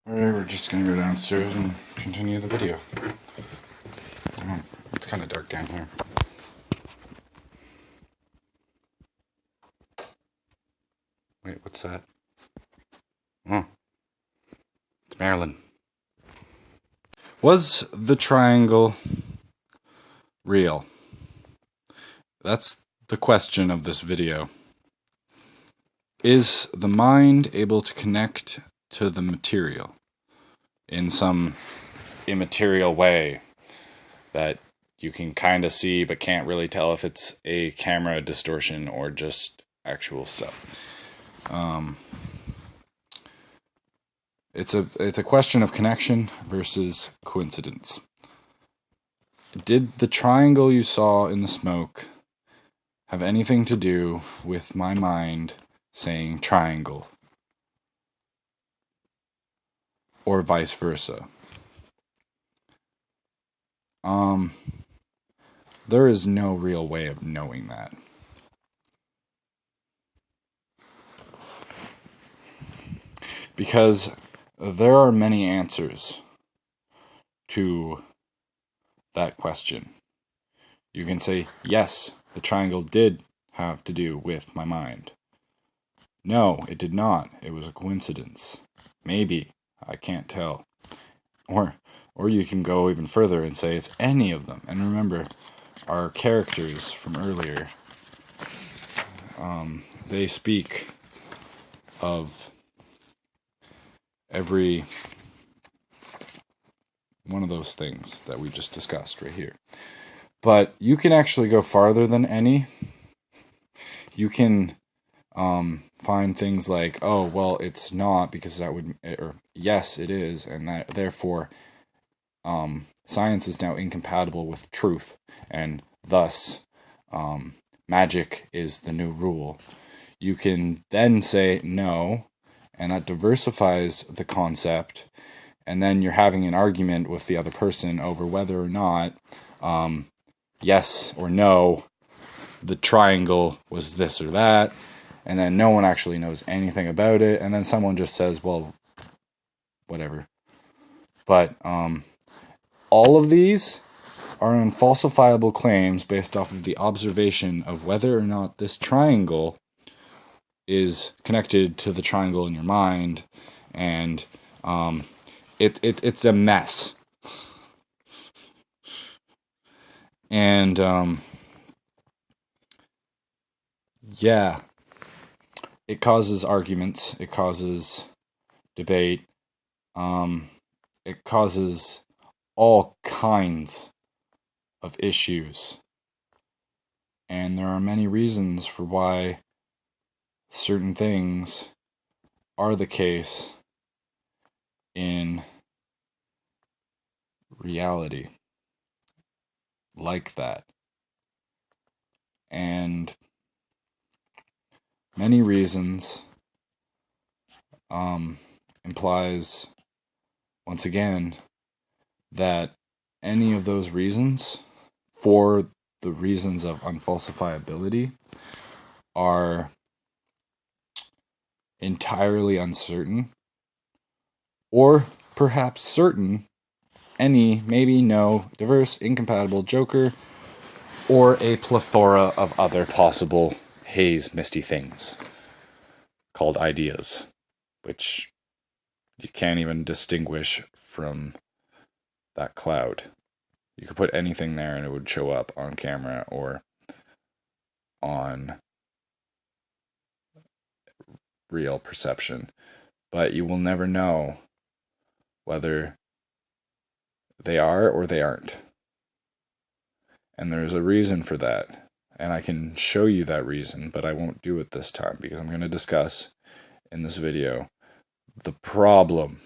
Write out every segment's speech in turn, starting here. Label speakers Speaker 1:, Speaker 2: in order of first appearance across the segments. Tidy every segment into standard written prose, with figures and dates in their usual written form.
Speaker 1: Alright, we're just gonna go downstairs and continue the video. Oh, it's kind of dark down here. Wait, what's that? Oh, it's Marilyn. Was the triangle real? That's the question of this video. Is the mind able to connect to the material in some immaterial way that you can kind of see but can't really tell if it's a camera distortion or just actual stuff? It's a question of connection versus coincidence. Did the triangle you saw in the smoke have anything to do with my mind saying triangle? Or vice versa? There is no real way of knowing that. Because there are many answers to that question. You can say, yes, the triangle did have to do with my mind. No, it did not. It was a coincidence. Maybe. I can't tell. Or you can go even further and say it's any of them. And remember, our characters from earlier, they speak of every one of those things that we just discussed right here. But you can actually go farther than any. You can find things like, oh, well, it's not, because that would, or yes, it is, and that therefore science is now incompatible with truth, and thus magic is the new rule. You can then say no, and that diversifies the concept, and then you're having an argument with the other person over whether or not yes or no, the triangle was this or that, and then no one actually knows anything about it, and then someone just says, well, whatever. But all of these are unfalsifiable claims based off of the observation of whether or not this triangle is connected to the triangle in your mind, and it's a mess. And yeah, it causes arguments, it causes debate, it causes all kinds of issues. And there are many reasons for why certain things are the case in reality, like that. And many reasons implies, once again, that any of those reasons, for the reasons of unfalsifiability, are entirely uncertain, or perhaps certain, any, maybe, no, diverse, incompatible, joker, or a plethora of other possible haze, misty things called ideas, which you can't even distinguish from that cloud. You could put anything there and it would show up on camera or on real perception, but you will never know whether they are or they aren't. And there's a reason for that, and I can show you that reason, but I won't do it this time because I'm going to discuss in this video the problem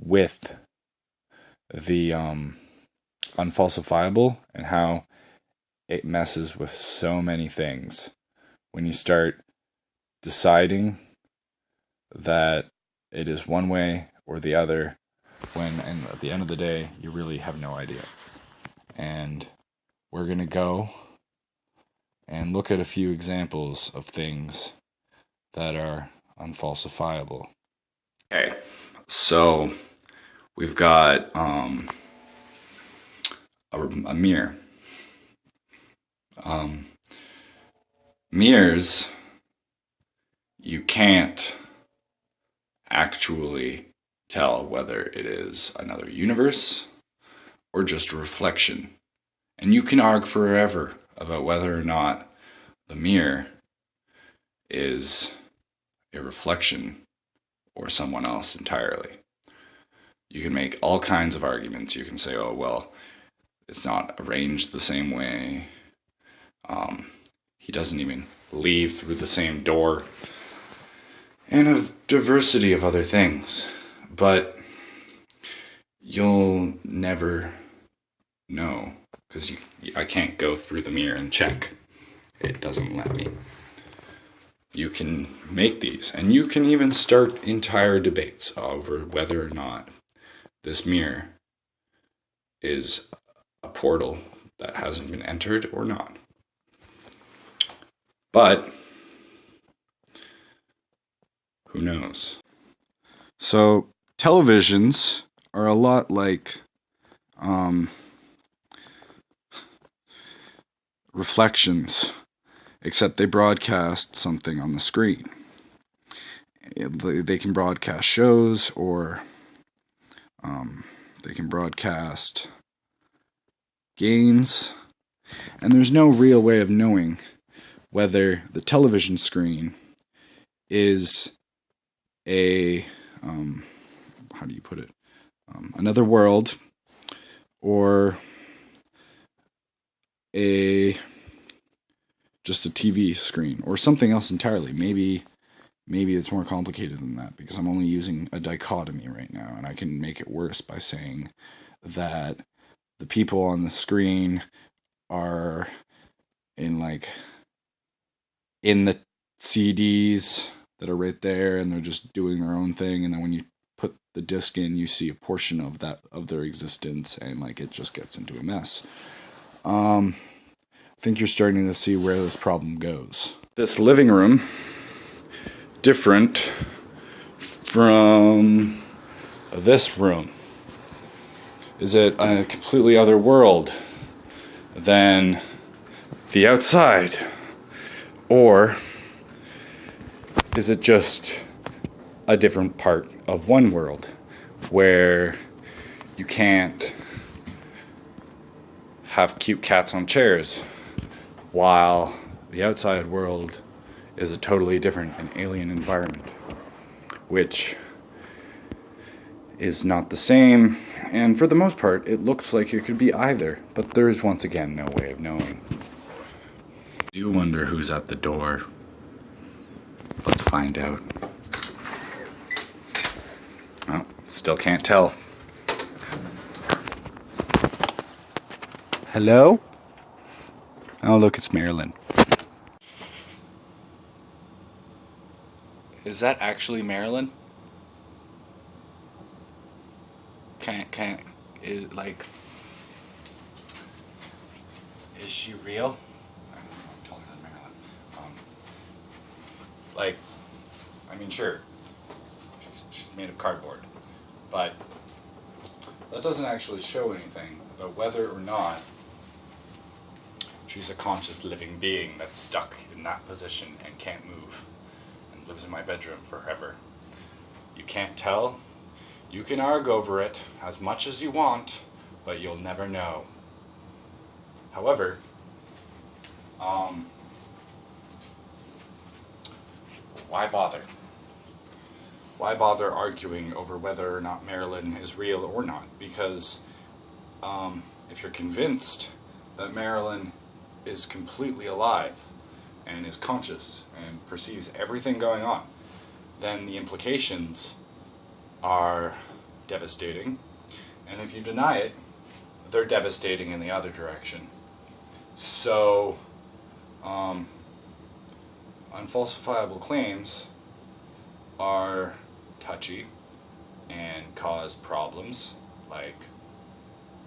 Speaker 1: with the unfalsifiable and how it messes with so many things when you start deciding that it is one way or the other, when and at the end of the day you really have no idea. And we're going to go and look at a few examples of things that are unfalsifiable. Okay, So we've got a mirror. Mirrors, you can't actually tell whether it is another universe or just a reflection. And you can argue forever about whether or not the mirror is a reflection or someone else entirely. You can make all kinds of arguments. You can say, oh, well, it's not arranged the same way. He doesn't even leave through the same door. And a diversity of other things. But you'll never know, because I can't go through the mirror and check. It doesn't let me. You can make these, and you can even start entire debates over whether or not this mirror is a portal that hasn't been entered or not. But who knows? So televisions are a lot like reflections, except they broadcast something on the screen. They can broadcast shows, or they can broadcast games, and there's no real way of knowing whether the television screen is a how do you put it, another world, or just a TV screen, or something else entirely. Maybe it's more complicated than that, because I'm only using a dichotomy right now, and I can make it worse by saying that the people on the screen are in the CDs that are right there, and they're just doing their own thing, and then when you put the disc in, you see a portion of their existence, and it just gets into a mess. I think you're starting to see where this problem goes. This living room, different from this room. Is it a completely other world than the outside? Or is it just a different part of one world where you can't have cute cats on chairs, while the outside world is a totally different and alien environment, which is not the same, and for the most part, it looks like it could be either, but there is once again no way of knowing. Do you wonder who's at the door? Let's find out. Oh, still can't tell. Hello? Oh, look, it's Marilyn. Is that actually Marilyn? Is she real? I'm calling her Marilyn. Sure, she's made of cardboard, but that doesn't actually show anything about whether or not she's a conscious living being that's stuck in that position and can't move and lives in my bedroom forever. You can't tell. You can argue over it as much as you want, but you'll never know. However, why bother? Why bother arguing over whether or not Marilyn is real or not? Because if you're convinced that Marilyn is completely alive and is conscious and perceives everything going on, then the implications are devastating. And if you deny it, they're devastating in the other direction. So, unfalsifiable claims are touchy and cause problems like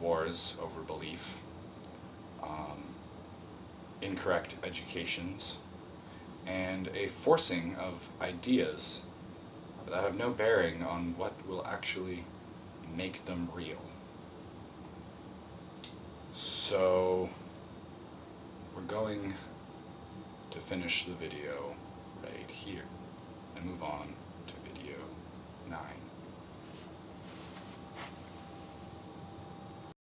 Speaker 1: wars over belief, incorrect educations, and a forcing of ideas that have no bearing on what will actually make them real. So we're going to finish the video right here and move on to video 9.